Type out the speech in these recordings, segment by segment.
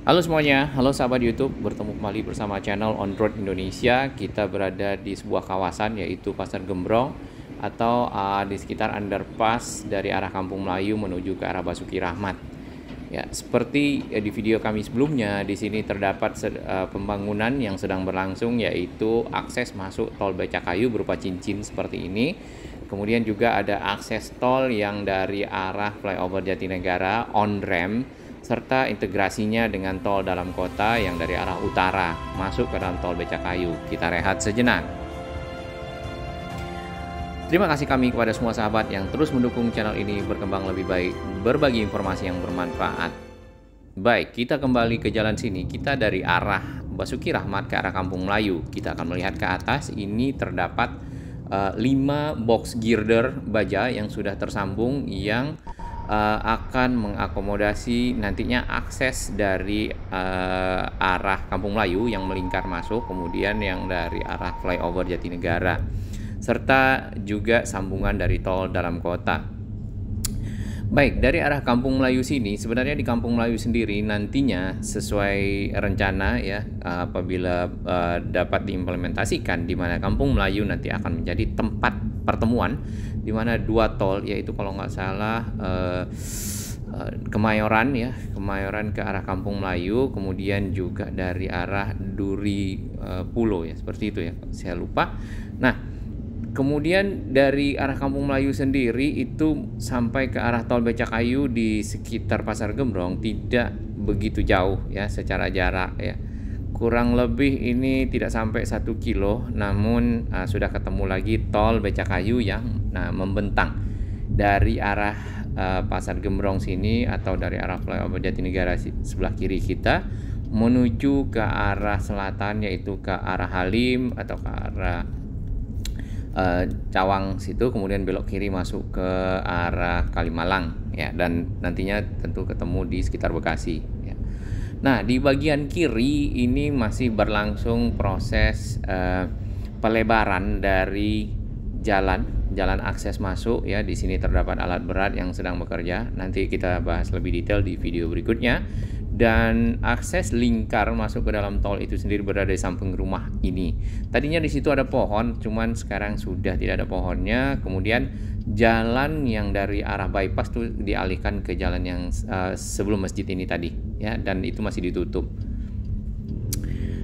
Halo semuanya, halo sahabat YouTube, bertemu kembali bersama channel On Road Indonesia. Kita berada di sebuah kawasan yaitu Pasar Gembrong atau di sekitar underpass dari arah Kampung Melayu menuju ke arah Basuki Rahmat. Ya, seperti di video kami sebelumnya, di sini terdapat pembangunan yang sedang berlangsung yaitu akses masuk tol Becakayu berupa cincin seperti ini. Kemudian juga ada akses tol yang dari arah flyover Jatinegara on ramp serta integrasinya dengan tol dalam kota yang dari arah utara masuk ke dalam tol Becakayu. Kita rehat sejenak. Terima kasih kami kepada semua sahabat yang terus mendukung channel ini berkembang lebih baik, berbagi informasi yang bermanfaat. Baik, kita kembali ke jalan sini. Kita dari arah Basuki Rahmat ke arah Kampung Melayu. Kita akan melihat ke atas, ini terdapat 5 box girder baja yang sudah tersambung yang akan mengakomodasi nantinya akses dari arah Kampung Melayu yang melingkar masuk, kemudian yang dari arah flyover Jatinegara, serta juga sambungan dari tol dalam kota. Baik, dari arah Kampung Melayu sini, sebenarnya di Kampung Melayu sendiri nantinya sesuai rencana ya, apabila dapat diimplementasikan, di mana Kampung Melayu nanti akan menjadi tempat pertemuan di mana 2 tol, yaitu kalau nggak salah Kemayoran ya, Kemayoran ke arah Kampung Melayu, kemudian juga dari arah Duri Pulo ya, seperti itu ya, saya lupa. Nah, kemudian dari arah Kampung Melayu sendiri itu sampai ke arah tol Becakayu di sekitar Pasar Gembrong tidak begitu jauh ya secara jarak ya. Kurang lebih ini tidak sampai 1 kilo, namun sudah ketemu lagi tol Becakayu yang membentang dari arah Pasar Gembrong sini atau dari arah flyover Jatinegara sebelah kiri kita menuju ke arah selatan, yaitu ke arah Halim atau ke arah Cawang situ, kemudian belok kiri masuk ke arah Kalimalang ya, dan nantinya tentu ketemu di sekitar Bekasi ya. Nah, di bagian kiri ini masih berlangsung proses pelebaran dari jalan akses masuk ya. Di sini terdapat alat berat yang sedang bekerja. Nanti kita bahas lebih detail di video berikutnya. Dan akses lingkar masuk ke dalam tol itu sendiri berada di samping rumah ini. Tadinya di situ ada pohon, cuman sekarang sudah tidak ada pohonnya. Kemudian jalan yang dari arah bypass tuh dialihkan ke jalan yang sebelum masjid ini tadi ya, dan itu masih ditutup.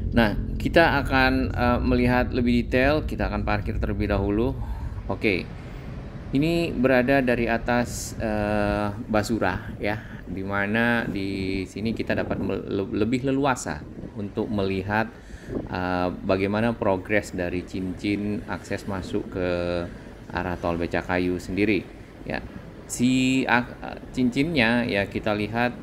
Nah, kita akan melihat lebih detail. Kita akan parkir terlebih dahulu. Oke, ini berada dari atas Basura ya, dimana di sini kita dapat lebih leluasa untuk melihat bagaimana progres dari cincin akses masuk ke arah tol Becakayu sendiri ya. Cincinnya ya, kita lihat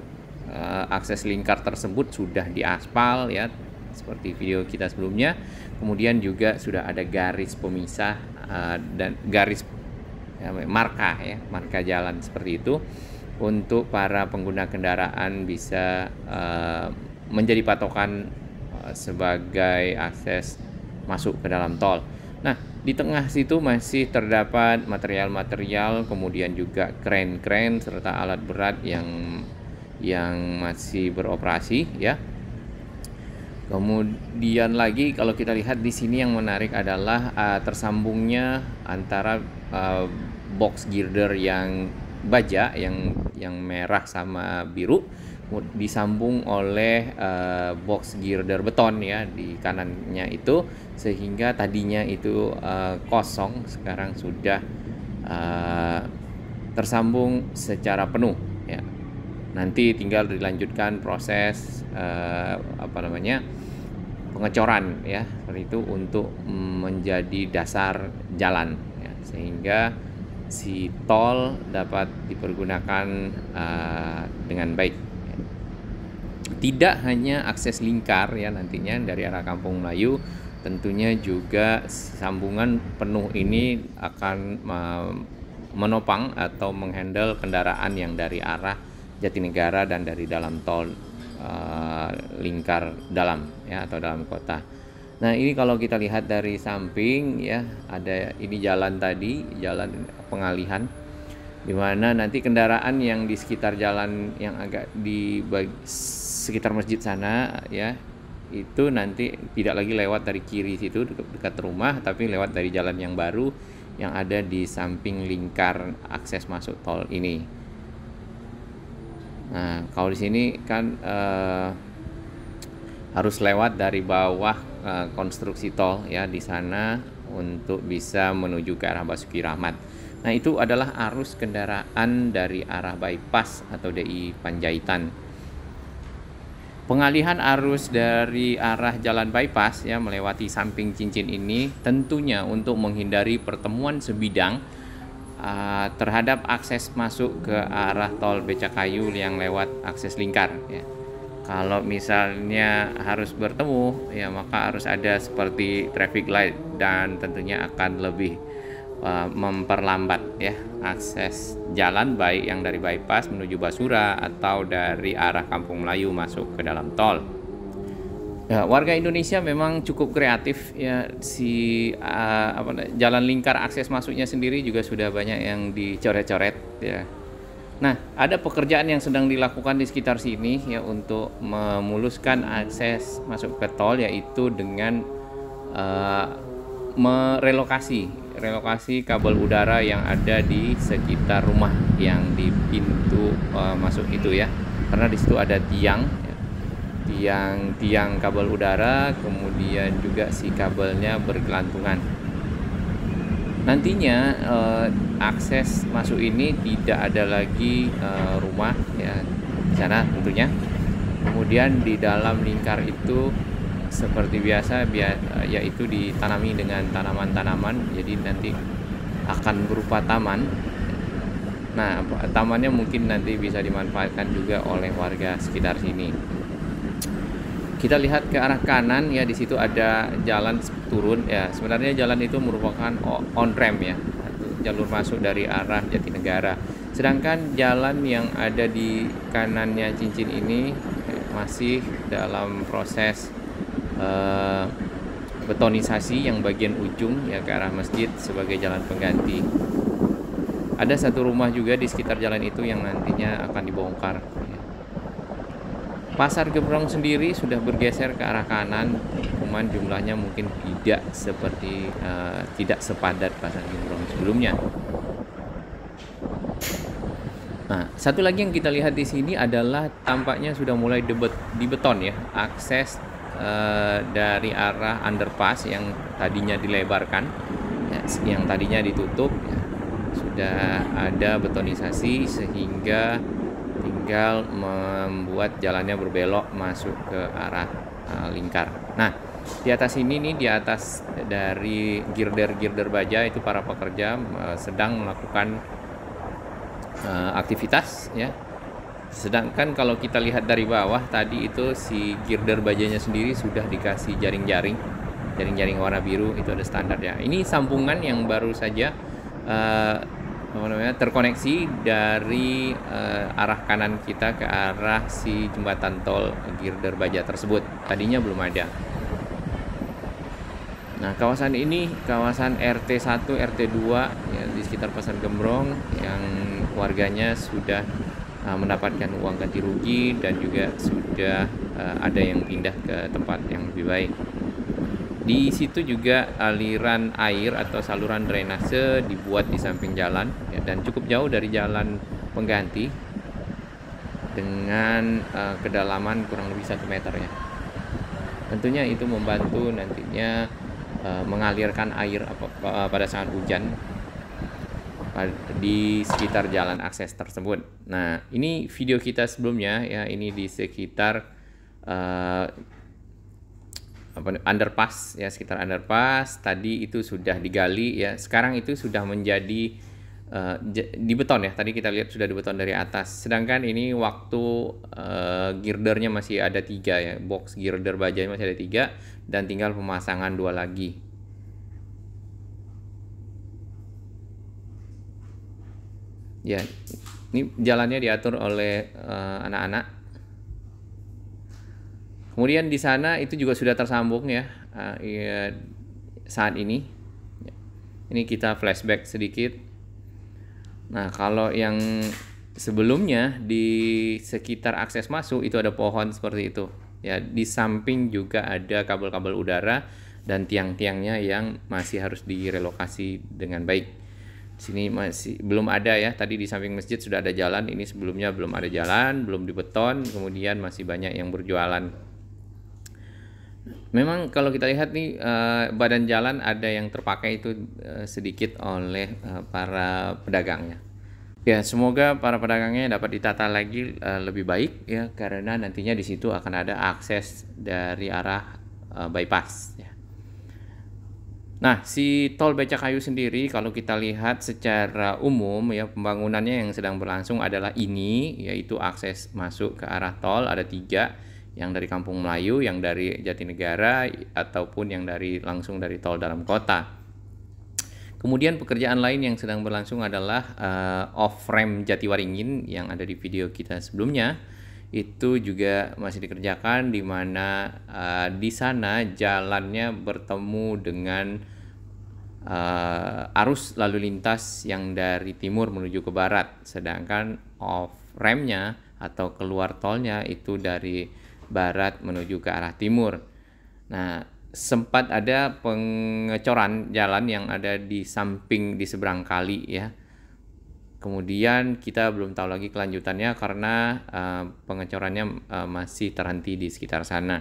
akses lingkar tersebut sudah diaspal ya, seperti video kita sebelumnya. Kemudian juga sudah ada garis pemisah dan garis marka jalan seperti itu, untuk para pengguna kendaraan bisa menjadi patokan sebagai akses masuk ke dalam tol. Nah, di tengah situ masih terdapat material-material, kemudian juga kren-kren serta alat berat yang masih beroperasi ya. Kemudian lagi kalau kita lihat di sini yang menarik adalah tersambungnya antara box girder yang baja yang merah sama biru disambung oleh box girder beton ya di kanannya itu, sehingga tadinya itu kosong sekarang sudah tersambung secara penuh ya. Nanti tinggal dilanjutkan proses pengecoran ya, seperti itu, untuk menjadi dasar jalan ya, sehingga si tol dapat dipergunakan dengan baik. Tidak hanya akses lingkar ya nantinya dari arah Kampung Melayu, tentunya juga sambungan penuh ini akan menopang atau menghandle kendaraan yang dari arah Jatinegara dan dari dalam tol lingkar dalam ya, atau dalam kota. Nah, ini kalau kita lihat dari samping ya, ada ini jalan tadi, jalan pengalihan. di mana nanti kendaraan yang di sekitar jalan yang agak di sekitar masjid sana ya, itu nanti tidak lagi lewat dari kiri situ dekat rumah, tapi lewat dari jalan yang baru yang ada di samping lingkar akses masuk tol ini. Nah, kalau di sini kan harus lewat dari bawah konstruksi tol ya di sana untuk bisa menuju ke arah Basuki Rahmat. Nah, itu adalah arus kendaraan dari arah bypass atau DI Panjaitan. Pengalihan arus dari arah jalan bypass ya melewati samping cincin ini tentunya untuk menghindari pertemuan sebidang terhadap akses masuk ke arah tol Becakayu yang lewat akses lingkar ya. Kalau misalnya harus bertemu ya, maka harus ada seperti traffic light dan tentunya akan lebih memperlambat ya akses jalan, baik yang dari bypass menuju Basura atau dari arah Kampung Melayu masuk ke dalam tol. Ya, warga Indonesia memang cukup kreatif ya, jalan lingkar akses masuknya sendiri juga sudah banyak yang dicoret-coret ya. Nah, ada pekerjaan yang sedang dilakukan di sekitar sini ya untuk memuluskan akses masuk ke tol, yaitu dengan relokasi kabel udara yang ada di sekitar rumah yang di pintu masuk itu ya, karena di situ ada tiang kabel udara, kemudian juga si kabelnya bergelantungan. Nantinya akses masuk ini tidak ada lagi rumah ya di sana tentunya. Kemudian di dalam lingkar itu seperti biasa yaitu ditanami dengan tanaman-tanaman, jadi nanti akan berupa taman. Nah, tamannya mungkin nanti bisa dimanfaatkan juga oleh warga sekitar sini. Kita lihat ke arah kanan ya, di situ ada jalan turun ya. Sebenarnya jalan itu merupakan on ramp ya, jalur masuk dari arah Jatinegara. Sedangkan jalan yang ada di kanannya cincin ini masih dalam proses betonisasi yang bagian ujung ya ke arah masjid sebagai jalan pengganti. Ada satu rumah juga di sekitar jalan itu yang nantinya akan dibongkar. Pasar Gembrong sendiri sudah bergeser ke arah kanan, cuman jumlahnya mungkin tidak sepadat Pasar Gembrong sebelumnya. Nah, satu lagi yang kita lihat di sini adalah tampaknya sudah mulai dibeton ya, akses dari arah underpass yang tadinya dilebarkan, ya, yang tadinya ditutup, ya, sudah ada betonisasi sehingga tinggal membuat jalannya berbelok masuk ke arah lingkar. Nah, di atas ini nih, di atas dari girder baja itu para pekerja sedang melakukan aktivitas ya. Sedangkan kalau kita lihat dari bawah tadi itu si girder bajanya sendiri sudah dikasih jaring-jaring warna biru, itu ada standar ya. Ini sambungan yang baru saja terkoneksi dari arah kanan kita ke arah si jembatan tol girder baja tersebut. Tadinya belum ada. Nah, kawasan ini kawasan RT 1, RT 2 ya, di sekitar Pasar Gembrong yang warganya sudah mendapatkan uang ganti rugi dan juga sudah ada yang pindah ke tempat yang lebih baik. Di situ juga aliran air atau saluran drainase dibuat di samping jalan ya, dan cukup jauh dari jalan pengganti dengan kedalaman kurang lebih 1 meter ya. Tentunya itu membantu nantinya mengalirkan air pada saat hujan di sekitar jalan akses tersebut. Nah, ini video kita sebelumnya ya, ini di sekitar underpass ya, sekitar underpass tadi itu sudah digali ya. Sekarang itu sudah menjadi di beton ya. Tadi kita lihat sudah dibeton dari atas. Sedangkan ini waktu girdernya masih ada 3 ya. Box girder bajanya masih ada 3 dan tinggal pemasangan 2 lagi. Ya, ini jalannya diatur oleh anak-anak. Kemudian di sana itu juga sudah tersambung ya, saat ini. Ini kita flashback sedikit. Nah, kalau yang sebelumnya di sekitar akses masuk itu ada pohon seperti itu. Ya, di samping juga ada kabel-kabel udara dan tiang-tiangnya yang masih harus direlokasi dengan baik. Sini masih belum ada ya. Tadi di samping masjid sudah ada jalan, ini sebelumnya belum ada jalan, belum dibeton, kemudian masih banyak yang berjualan. Memang kalau kita lihat nih badan jalan ada yang terpakai itu sedikit oleh para pedagangnya. Ya, semoga para pedagangnya dapat ditata lagi lebih baik ya, karena nantinya di situ akan ada akses dari arah bypass ya. Nah, si tol Becakayu sendiri kalau kita lihat secara umum ya, pembangunannya yang sedang berlangsung adalah ini, yaitu akses masuk ke arah tol ada 3, yang dari Kampung Melayu, yang dari Jatinegara, ataupun yang langsung dari tol dalam kota. Kemudian pekerjaan lain yang sedang berlangsung adalah off-ramp Jatiwaringin yang ada di video kita sebelumnya. Itu juga masih dikerjakan, di mana di sana jalannya bertemu dengan arus lalu lintas yang dari timur menuju ke barat, sedangkan off-rampnya atau keluar tolnya itu dari barat menuju ke arah timur. Nah, sempat ada pengecoran jalan yang ada di samping di seberang kali ya. Kemudian kita belum tahu lagi kelanjutannya karena pengecorannya masih terhenti di sekitar sana.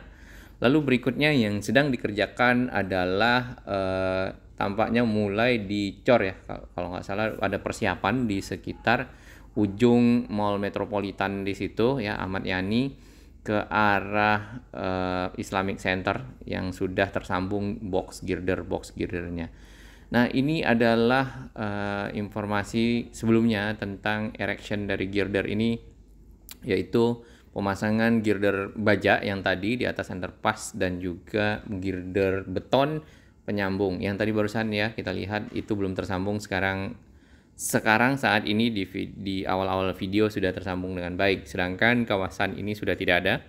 Lalu berikutnya yang sedang dikerjakan adalah tampaknya mulai dicor ya, kalau nggak salah ada persiapan di sekitar ujung Mall Metropolitan di situ ya, Ahmad Yani, ke arah Islamic Center yang sudah tersambung box girdernya. Nah, ini adalah informasi sebelumnya tentang erection dari girder ini, yaitu pemasangan girder baja yang tadi di atas underpass dan juga girder beton penyambung. Yang tadi barusan ya kita lihat itu belum tersambung, sekarang saat ini di awal-awal video sudah tersambung dengan baik, sedangkan kawasan ini sudah tidak ada.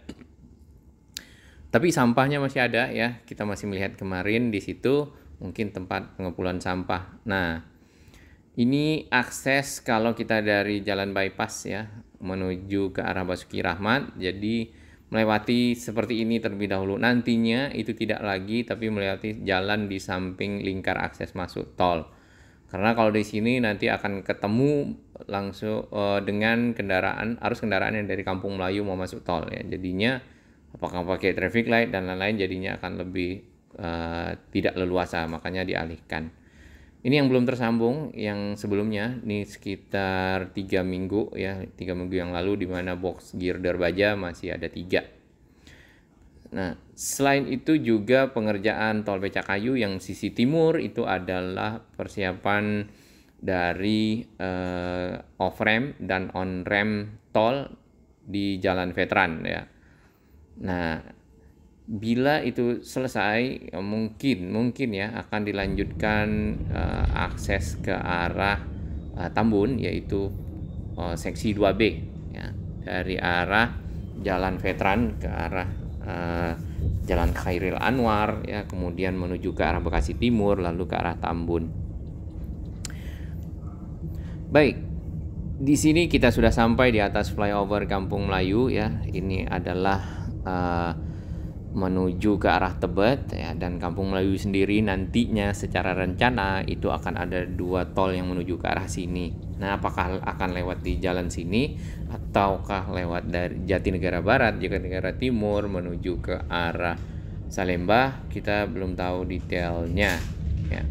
Tapi sampahnya masih ada ya, kita masih melihat kemarin di situ mungkin tempat pengumpulan sampah. Nah, ini akses kalau kita dari jalan bypass ya menuju ke arah Basuki Rahmat, jadi melewati seperti ini terlebih dahulu. Nantinya itu tidak lagi, tapi melewati jalan di samping lingkar akses masuk tol. Karena kalau di sini nanti akan ketemu langsung dengan arus kendaraan yang dari Kampung Melayu mau masuk tol ya. Jadinya apakah pakai traffic light dan lain-lain, jadinya akan lebih tidak leluasa, makanya dialihkan. Ini yang belum tersambung, yang sebelumnya ini sekitar 3 minggu ya, 3 minggu yang lalu, di mana box girder baja masih ada 3. Nah, selain itu juga pengerjaan tol Becakayu yang sisi timur itu adalah persiapan dari off-ramp dan on-ramp tol di Jalan Veteran ya. Nah, bila itu selesai mungkin ya akan dilanjutkan akses ke arah Tambun, yaitu seksi 2B ya, dari arah Jalan Veteran ke arah Jalan Khairil Anwar ya, kemudian menuju ke arah Bekasi Timur, lalu ke arah Tambun. Baik, di sini kita sudah sampai di atas flyover Kampung Melayu ya. Ini adalah menuju ke arah Tebet ya, dan Kampung Melayu sendiri nantinya secara rencana itu akan ada 2 tol yang menuju ke arah sini. Nah, apakah akan lewat di jalan sini ataukah lewat dari Jatinegara Barat, Jatinegara Timur menuju ke arah Salemba, kita belum tahu detailnya ya.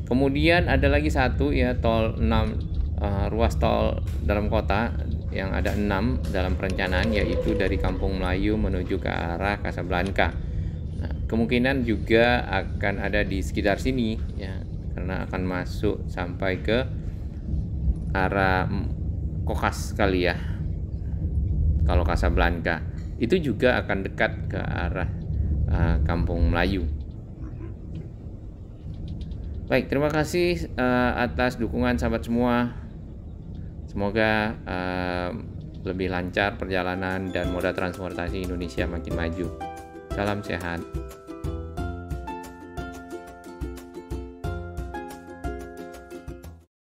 Kemudian ada lagi satu ya, tol 6, ruas tol dalam kota yang ada 6 dalam perencanaan, yaitu dari Kampung Melayu menuju ke arah Casablanca. Nah, kemungkinan juga akan ada di sekitar sini ya, karena akan masuk sampai ke arah Kokas kali ya. Kalau Casablanca itu juga akan dekat ke arah Kampung Melayu. Baik, terima kasih atas dukungan sahabat semua. Semoga lebih lancar perjalanan dan moda transportasi Indonesia makin maju. Salam sehat.